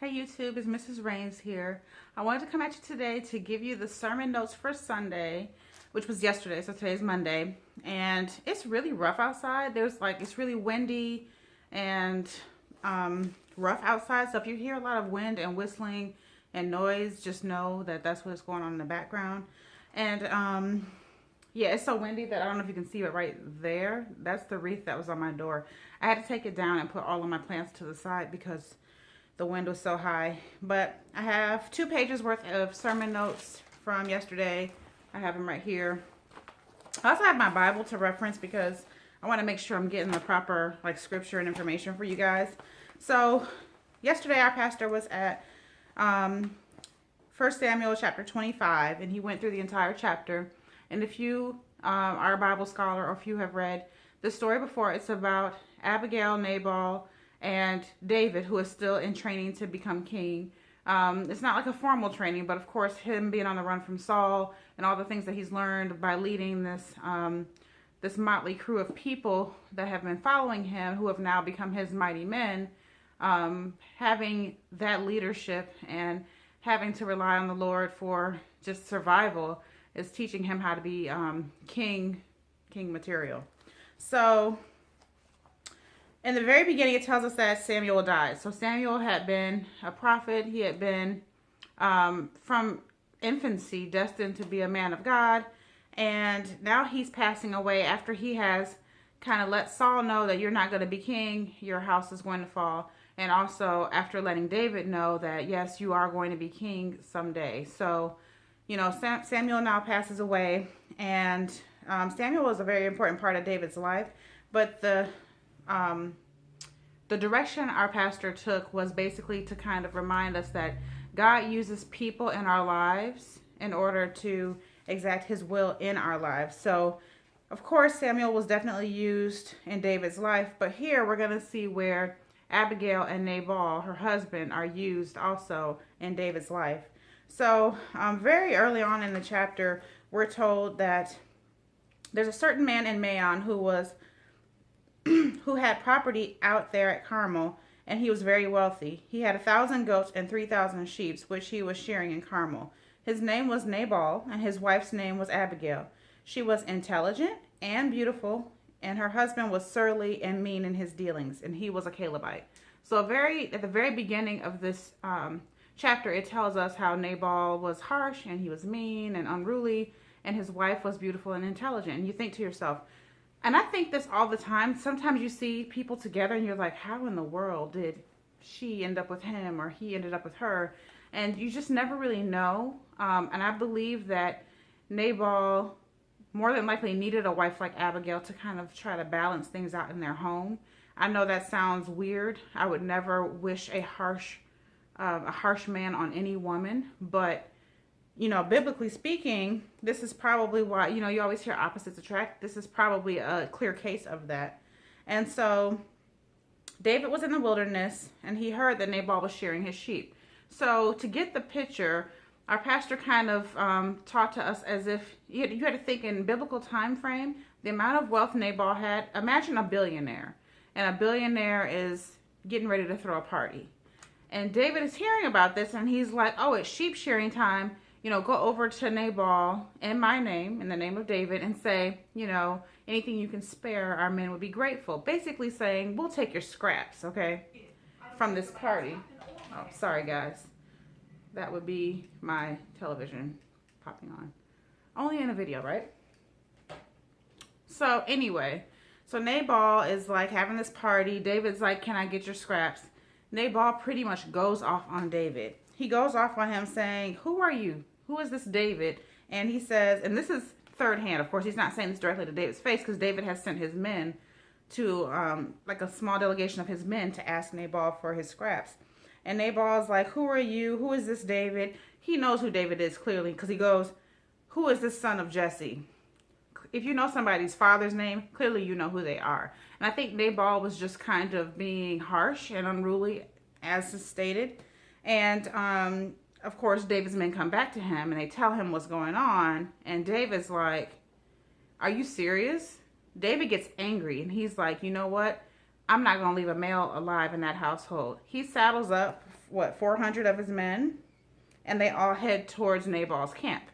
Hey YouTube, it's Mrs. Rains here. I wanted to come at you today to give you the sermon notes for Sunday, which was yesterday, so today's Monday. And it's really rough outside. It's really windy and rough outside. So if you hear a lot of wind and whistling and noise, just know that that's what's going on in the background. And yeah, it's so windy that I don't know if you can see it right there. That's the wreath that was on my door. I had to take it down and put all of my plants to the side because the wind was so high. But I have 2 pages worth of sermon notes from yesterday. I have them right here. I also have my Bible to reference because I want to make sure I'm getting the proper scripture and information for you guys. So yesterday our pastor was at 1 Samuel chapter 25, and he went through the entire chapter. And if you are a Bible scholar, or if you have read the story before, it's about Abigail, Nabal, and David, who is still in training to become king. It's not like a formal training, but of course him being on the run from Saul and all the things that he's learned by leading this this motley crew of people that have been following him, who have now become his mighty men. Having that leadership and having to rely on the Lord for just survival is teaching him how to be king material. So in the very beginning, it tells us that Samuel died. So Samuel had been a prophet. He had been, from infancy, destined to be a man of God. And now he's passing away after he has kind of let Saul know that you're not going to be king. Your house is going to fall. And also after letting David know that, yes, you are going to be king someday. So, you know, Samuel now passes away. And Samuel was a very important part of David's life. But the direction our pastor took was basically to kind of remind us that God uses people in our lives in order to exact his will in our lives. So, of course, Samuel was definitely used in David's life, but here we're going to see where Abigail and Nabal, her husband, are used also in David's life. So, very early on in the chapter, we're told that there's a certain man in Maon who had property out there at Carmel, and he was very wealthy. He had 1,000 goats and 3,000 sheep, which he was shearing in Carmel. His name was Nabal, and his wife's name was Abigail. She was intelligent and beautiful, and her husband was surly and mean in his dealings, and he was a Calebite. So at the very beginning of this chapter, it tells us how Nabal was harsh, and he was mean and unruly, and his wife was beautiful and intelligent. And you think to yourself, and I think this all the time, sometimes you see people together and you're like, how in the world did she end up with him or he ended up with her? And you just never really know. And I believe that Nabal more than likely needed a wife like Abigail to kind of try to balance things out in their home. I know that sounds weird. I would never wish a harsh man on any woman, but you know, biblically speaking, this is probably why, you know, you always hear opposites attract. This is probably a clear case of that. And so David was in the wilderness, and he heard that Nabal was shearing his sheep. So to get the picture, our pastor kind of taught to us as if you had to think in biblical time frame, the amount of wealth Nabal had. Imagine a billionaire, and a billionaire is getting ready to throw a party. And David is hearing about this, and he's like, oh, it's sheep shearing time. You know, go over to Nabal in my name, in the name of David, and say, you know, anything you can spare, our men would be grateful. Basically saying, we'll take your scraps, okay, from this party. Oh, sorry, guys. That would be my television popping on. Only in a video, right? So, anyway, so Nabal is like having this party. David's like, can I get your scraps? Nabal pretty much goes off on David. He goes off on him saying, who are you? Who is this David? And he says, and this is third hand. Of course, he's not saying this directly to David's face because David has sent his men to, like a small delegation of his men to ask Nabal for his scraps. And Nabal's like, who are you? Who is this David? He knows who David is clearly because he goes, who is this son of Jesse? If you know somebody's father's name, clearly you know who they are. And I think Nabal was just kind of being harsh and unruly, as is stated. And, of course, David's men come back to him and they tell him what's going on. And David's like, are you serious? David gets angry and he's like, you know what? I'm not going to leave a male alive in that household. He saddles up 400 of his men, and they all head towards Nabal's camp.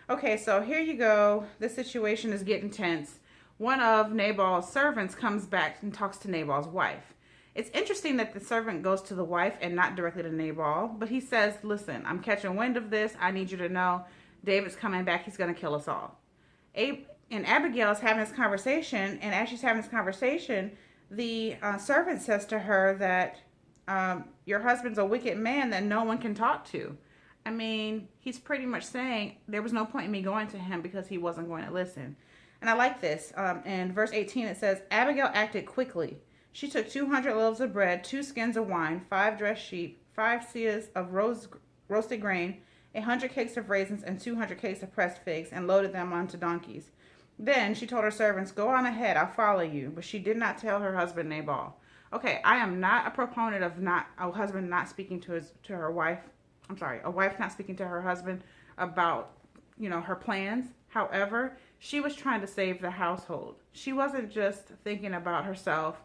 Okay, so here you go. This situation is getting tense. One of Nabal's servants comes back and talks to Nabal's wife. It's interesting that the servant goes to the wife and not directly to Nabal, but he says, listen, I'm catching wind of this. I need you to know David's coming back. He's going to kill us all. And Abigail is having this conversation, and as she's having this conversation, the servant says to her that your husband's a wicked man that no one can talk to. I mean, he's pretty much saying there was no point in me going to him because he wasn't going to listen. And I like this. In verse 18, it says, Abigail acted quickly. She took 200 loaves of bread, 2 skins of wine, 5 dressed sheep, 5 seahs of roasted grain, 100 cakes of raisins, and 200 cakes of pressed figs, and loaded them onto donkeys. Then she told her servants, go on ahead, I'll follow you. But she did not tell her husband Nabal. Okay, I am not a proponent of a husband not speaking to her wife. I'm sorry, a wife not speaking to her husband about, her plans. However, she was trying to save the household. She wasn't just thinking about herself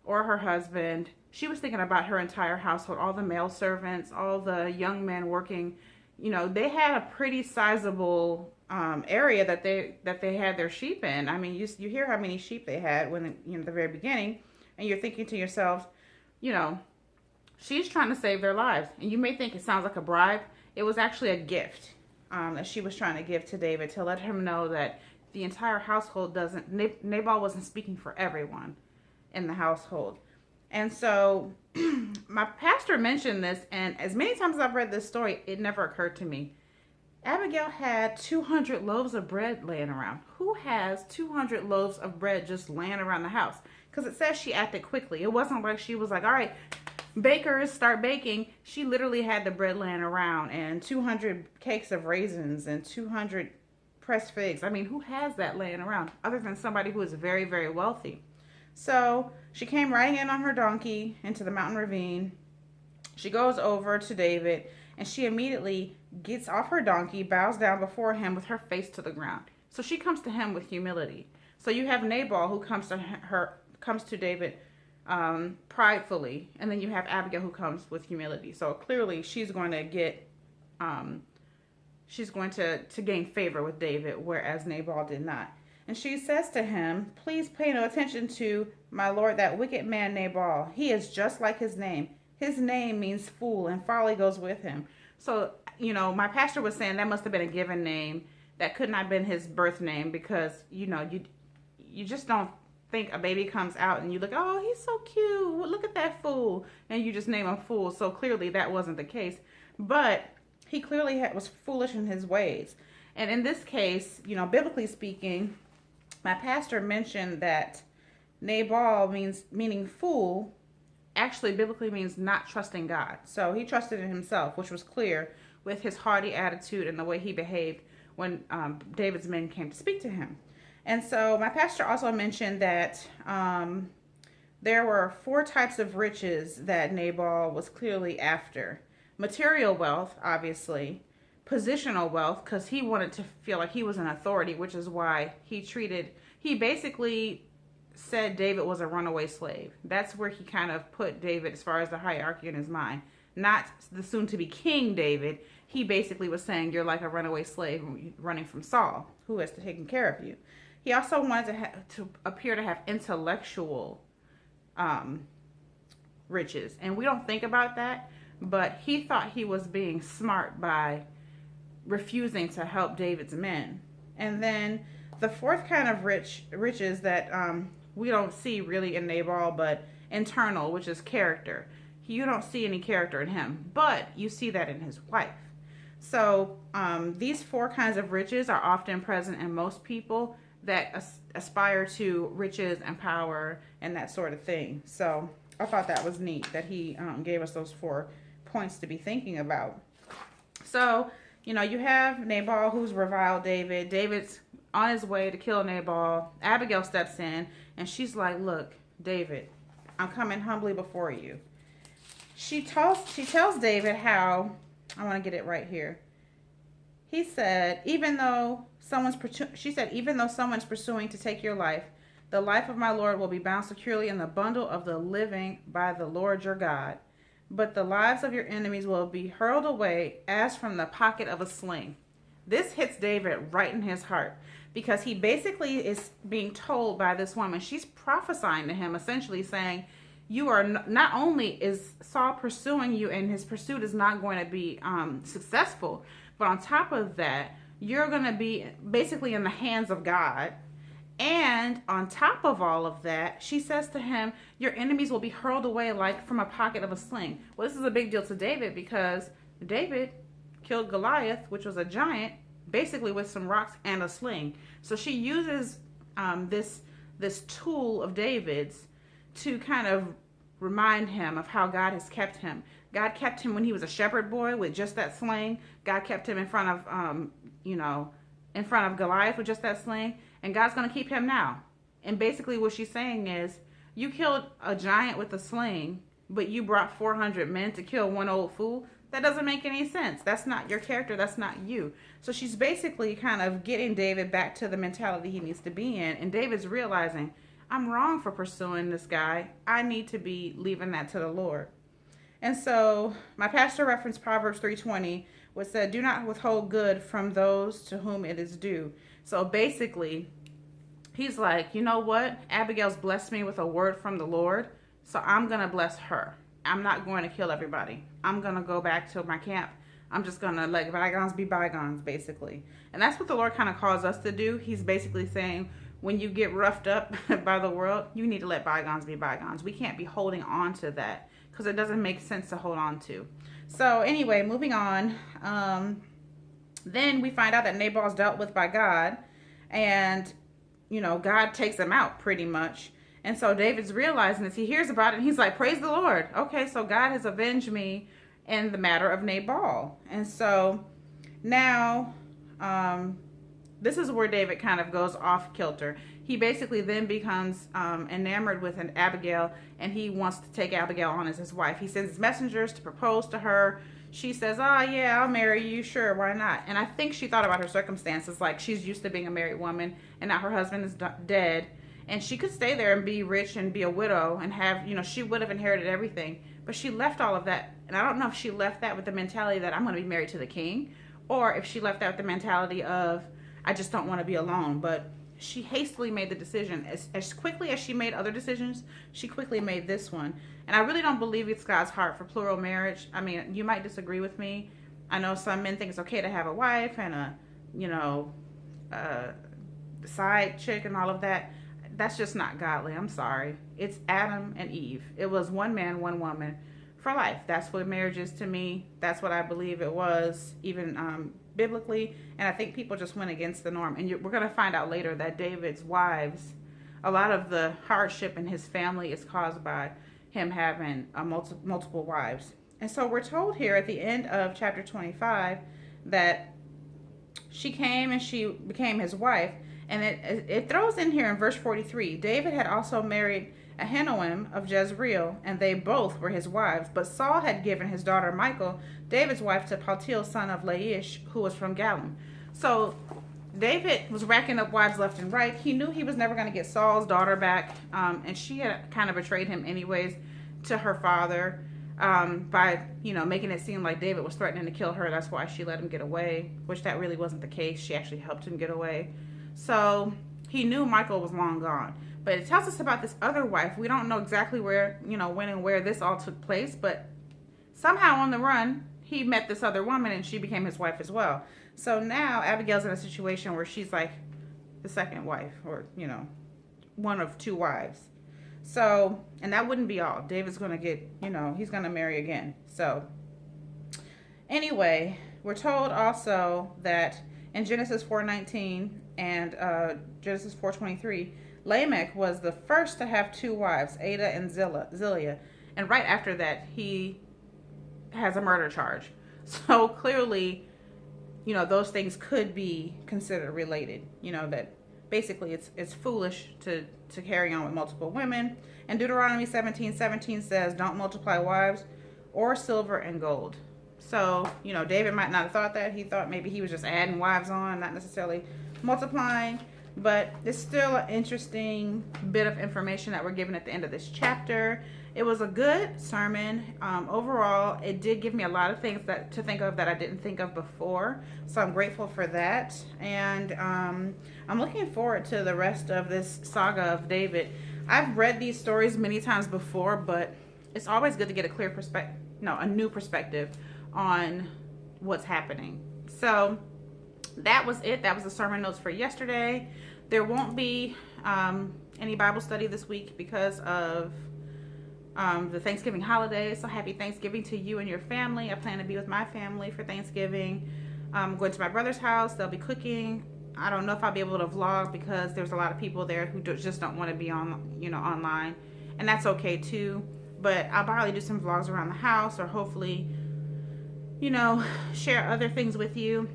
or her husband. She was thinking about her entire household, all the male servants, all the young men working. They had a pretty sizable area that they had their sheep in. I mean, you hear how many sheep they had when the very beginning, and you're thinking to yourself, she's trying to save their lives. And you may think it sounds like a bribe. It was actually a gift that she was trying to give to David to let him know that the entire household Nabal wasn't speaking for everyone in the household. And so my pastor mentioned this, and as many times as I've read this story, it never occurred to me. Abigail had 200 loaves of bread laying around. Who has 200 loaves of bread just laying around the house? Because it says she acted quickly. It wasn't like she was like, all right, bakers, start baking. She literally had the bread laying around and 200 cakes of raisins and 200 pressed figs. I mean, who has that laying around other than somebody who is very, very wealthy? So she came riding in on her donkey into the mountain ravine. She goes over to David, and she immediately gets off her donkey, bows down before him with her face to the ground. So she comes to him with humility. So you have Nabal who comes to David pridefully, and then you have Abigail who comes with humility. So clearly she's going to get she's going to gain favor with David, whereas Nabal did not. And she says to him, please pay no attention to my lord, that wicked man Nabal. He is just like his name. His name means fool, and folly goes with him. So, my pastor was saying that must have been a given name. That could not have been his birth name, because, you just don't think a baby comes out and you look, oh, he's so cute. Well, look at that fool. And you just name him fool. So clearly that wasn't the case. But he clearly was foolish in his ways. And in this case, biblically speaking, my pastor mentioned that Nabal meaning fool actually biblically means not trusting God. So he trusted in himself, which was clear with his haughty attitude and the way he behaved when David's men came to speak to him. And so my pastor also mentioned that there were 4 types of riches that Nabal was clearly after. Material wealth, obviously. Positional wealth, because he wanted to feel like he was an authority, which is why he basically said David was a runaway slave. That's where he kind of put David as far as the hierarchy in his mind. Not the soon-to-be king David. He basically was saying you're like a runaway slave running from Saul, who has taken care of you. He also wanted to appear to have intellectual riches. And we don't think about that, but he thought he was being smart by refusing to help David's men. And then the 4th kind of riches that we don't see really in Nabal, but internal, which is character. You don't see any character in him, but you see that in his wife. So these 4 kinds of riches are often present in most people that aspire to riches and power and that sort of thing. So I thought that was neat that he gave us those 4 points to be thinking about. So, you have Nabal who's reviled David. David's on his way to kill Nabal. Abigail steps in and she's like, look, David, I'm coming humbly before you. She tells David how, I want to get it right here. He said, even though someone's pursuing to take your life, the life of my Lord will be bound securely in the bundle of the living by the Lord your God. but the lives of your enemies will be hurled away as from the pocket of a sling. This hits David right in his heart because he basically is being told by this woman, she's prophesying to him, essentially saying, you are not only is Saul pursuing you and his pursuit is not going to be successful, but on top of that, you're going to be basically in the hands of God. And on top of all of that, she says to him, your enemies will be hurled away like from a pocket of a sling. Well, this is a big deal to David because David killed Goliath, which was a giant, basically with some rocks and a sling. So she uses this tool of David's to kind of remind him of how God has kept him. God kept him when he was a shepherd boy with just that sling. God kept him in front of, in front of Goliath with just that sling. And God's going to keep him now. And basically what she's saying is, you killed a giant with a sling, but you brought 400 men to kill one old fool. That doesn't make any sense. That's not your character. That's not you. So she's basically kind of getting David back to the mentality he needs to be in. And David's realizing, I'm wrong for pursuing this guy. I need to be leaving that to the Lord. And so my pastor referenced Proverbs 3:20, which said, do not withhold good from those to whom it is due. So basically, he's like, you know what? Abigail's blessed me with a word from the Lord, so I'm going to bless her. I'm not going to kill everybody. I'm going to go back to my camp. I'm just going to let bygones be bygones, basically. And that's what the Lord kind of calls us to do. He's basically saying, when you get roughed up by the world, you need to let bygones be bygones. We can't be holding on to that because it doesn't make sense to hold on to. So anyway, moving on. Then we find out that Nabal's dealt with by God, and, God takes him out pretty much. And so David's realizing this. He hears about it, and he's like, praise the Lord. Okay, so God has avenged me in the matter of Nabal. And so now, this is where David kind of goes off kilter. He basically then becomes enamored with an Abigail, and he wants to take Abigail on as his wife. He sends his messengers to propose to her. She says, oh, yeah, I'll marry you. Sure, why not? And I think she thought about her circumstances. Like, she's used to being a married woman, and now her husband is dead. And she could stay there and be rich and be a widow and have, she would have inherited everything. But she left all of that. And I don't know if she left that with the mentality that I'm going to be married to the king, or if she left that with the mentality of, I just don't want to be alone. But she hastily made the decision. As quickly as she made other decisions, she quickly made this one. And I really don't believe it's God's heart for plural marriage. I mean, you might disagree with me. I know some men think it's okay to have a wife and a side chick and all of that. That's just not godly. I'm sorry. It's Adam and Eve. It was one man, one woman for life. That's what marriage is to me. That's what I believe it was, even biblically. And I think people just went against the norm. And we're going to find out later that David's wives, a lot of the hardship in his family is caused by him having multiple wives. And so we're told here at the end of chapter 25 that she came and she became his wife. And it throws in here in verse 43, David had also married Ahinoam of Jezreel, and they both were his wives. But Saul had given his daughter Michal, David's wife, to Paltiel, son of Laish, who was from Galim. So David was racking up wives left and right. He knew he was never going to get Saul's daughter back, and she had kind of betrayed him anyways to her father by, making it seem like David was threatening to kill her. That's why she let him get away, which that really wasn't the case. She actually helped him get away. So he knew Michal was long gone. But it tells us about this other wife. We don't know exactly where, when and where this all took place, but somehow on the run, he met this other woman and she became his wife as well. So now Abigail's in a situation where she's like the second wife, or, one of two wives. So, and that wouldn't be all. David's going to get, he's going to marry again. So anyway, we're told also that in Genesis 4:19 and Genesis 4:23, Lamech was the first to have two wives, Ada and Zillah. And right after that, he has a murder charge. So clearly, those things could be considered related. That basically it's foolish to carry on with multiple women. And Deuteronomy 17:17 says, don't multiply wives or silver and gold. So, David might not have thought that. He thought maybe he was just adding wives on, not necessarily multiplying. But it's still an interesting bit of information that we're given at the end of this chapter. it was a good sermon. Overall, it did give me a lot of things to think of that I didn't think of before. So I'm grateful for that. And I'm looking forward to the rest of this saga of David. I've read these stories many times before, but it's always good to get a clear perspective, a new perspective on what's happening. So that was it. That was the sermon notes for yesterday. There won't be any Bible study this week because of the Thanksgiving holiday. So happy Thanksgiving to you and your family. I plan to be with my family for Thanksgiving. I'm going to my brother's house. They'll be cooking. I don't know if I'll be able to vlog because there's a lot of people there who just don't want to be on, online, and that's okay too. But I'll probably do some vlogs around the house, or hopefully, share other things with you.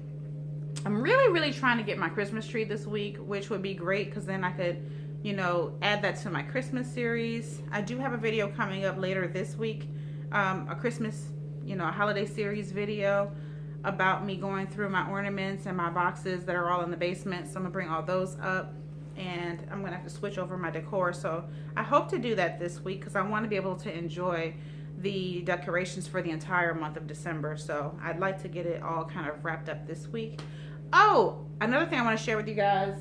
I'm really trying to get my Christmas tree this week, which would be great because then I could, add that to my Christmas series. I do have a video coming up later this week, a Christmas, a holiday series video about me going through my ornaments and my boxes that are all in the basement. So I'm gonna bring all those up, and I'm gonna have to switch over my decor. So I hope to do that this week because I want to be able to enjoy the decorations for the entire month of December. So I'd like to get it all kind of wrapped up this week. Oh, another thing I want to share with you guys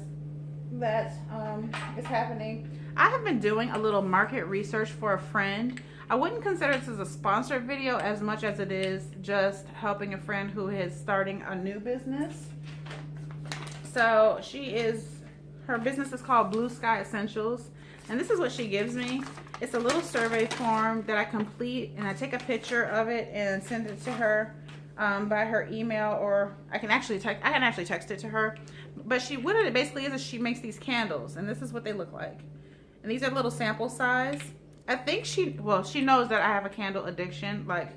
that is happening. I have been doing a little market research for a friend. I wouldn't consider this as a sponsored video as much as it is just helping a friend who is starting a new business. So her business is called Blue Sky Essentials, and this is what she gives me. It's a little survey form that I complete, and I take a picture of it and send it to her by her email, or I can actually text it to her. But what it basically is she makes these candles, and this is what they look like. And these are little sample size. I think she knows that I have a candle addiction. Like,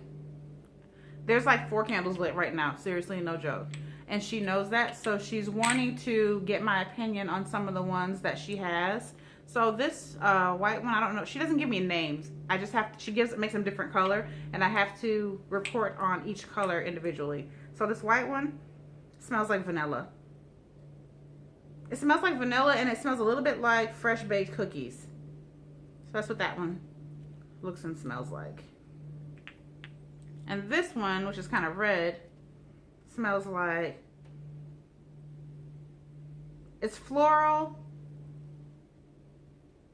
there's like 4 candles lit right now. Seriously, no joke. And she knows that. So she's wanting to get my opinion on some of the ones that she has. So this white one, I don't know. She doesn't give me names. I just have to, makes them different color. And I have to report on each color individually. So this white one smells like vanilla. It smells like vanilla, and it smells a little bit like fresh baked cookies. So that's what that one looks and smells like. And this one, which is kind of red, smells like, it's floral,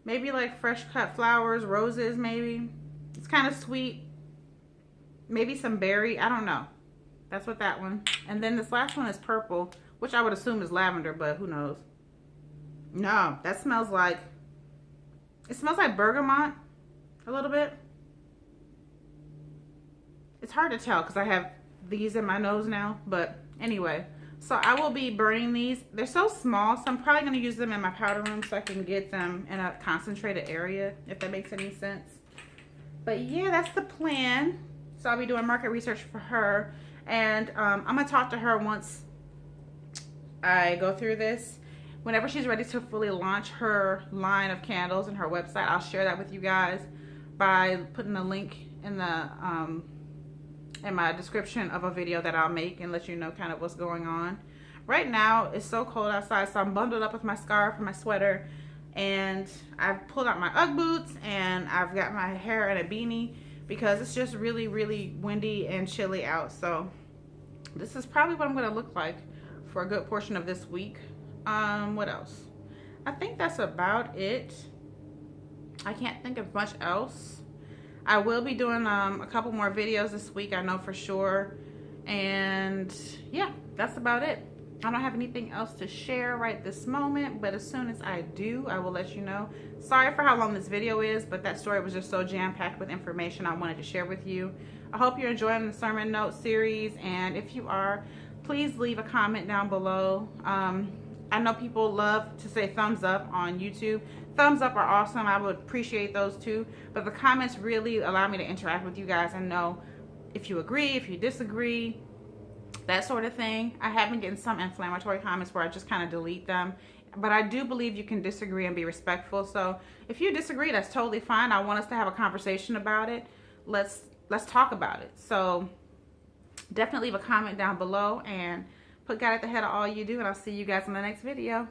maybe like fresh cut flowers, roses maybe. It's kind of sweet, maybe some berry, I don't know. That's what that one. And then this last one is purple, which I would assume is lavender, but who knows. No, that smells like, it smells like bergamot a little bit. It's hard to tell because I have these in my nose now, but anyway. So I will be burning these. They're so small, so I'm probably going to use them in my powder room so I can get them in a concentrated area, if that makes any sense. But yeah, that's the plan. So I'll be doing market research for her, and I'm going to talk to her once I go through this. Whenever she's ready to fully launch her line of candles and her website, I'll share that with you guys by putting a link in the in my description of a video that I'll make and let you know kind of what's going on. Right now, it's so cold outside, so I'm bundled up with my scarf and my sweater, and I've pulled out my Ugg boots, and I've got my hair in a beanie because it's just really windy and chilly out. So this is probably what I'm going to look like for a good portion of this week. What else? I think that's about it. I can't think of much else. I will be doing a couple more videos this week, I know for sure. And yeah, that's about it. I don't have anything else to share right this moment, but as soon as I do, I will let you know. Sorry for how long this video is, but that story was just so jam-packed with information I wanted to share with you. I hope you're enjoying the sermon note series, and if you are, please leave a comment down below. I know people love to say thumbs up on YouTube. Thumbs up are awesome. I would appreciate those too. But the comments really allow me to interact with you guys and know if you agree, if you disagree, that sort of thing. I have been getting some inflammatory comments where I just kind of delete them. But I do believe you can disagree and be respectful. So if you disagree, that's totally fine. I want us to have a conversation about it. Let's talk about it. So definitely leave a comment down below and put God at the head of all you do, and I'll see you guys in the next video.